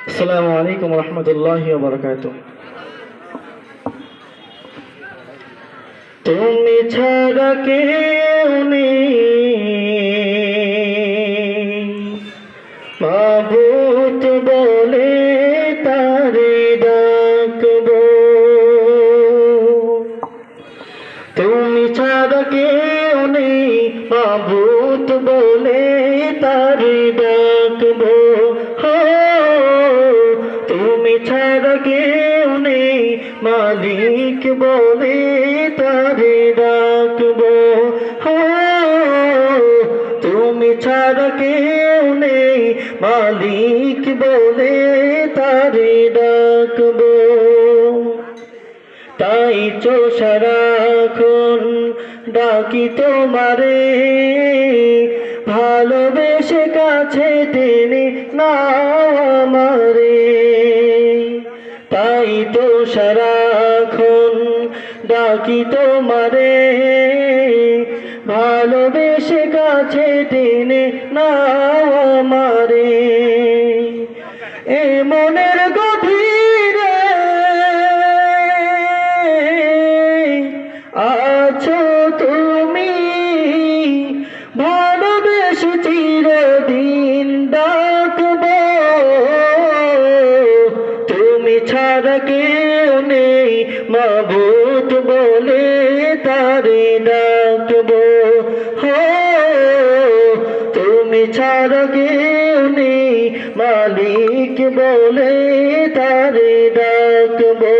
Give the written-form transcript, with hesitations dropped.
আসসালামু আলাইকুম রহমতুল্লাহি ওয়া বারাকাতুহু। তুমি ছাড়া কেউ নেই, মাবুদ বলে তারে ডাকবো। তুমি ছাড়া কেউ নেই, মাবুদ বলে তারে ডাকবো। হো, তুমি ছাড়া কেউ নেই, মালিক বলে তারে ডাকবো। হো, তুমি ছাড়া কেউ নেই, মালিক বলে তারে ডাকবো। তাই তো সারাক্ষণ ডাকি তোমারে, ভালোবেসে কাছে টেনে নাও আমারে। তাই তো সারাক্ষণ ডাকি তোমারে, ভালোবেসে কাছে টেনে নাও আমারে। এ মনের গভীরে আছো তুমি, ভালোবেসে চিরদিন ডাকবো। তুমি ছাড়া কেউ নেই, মাবুদ বলে তারে ডাকবো। হো, তুমি ছাড়া কেউ নেই, মালিক বলে তারে ডাকবো।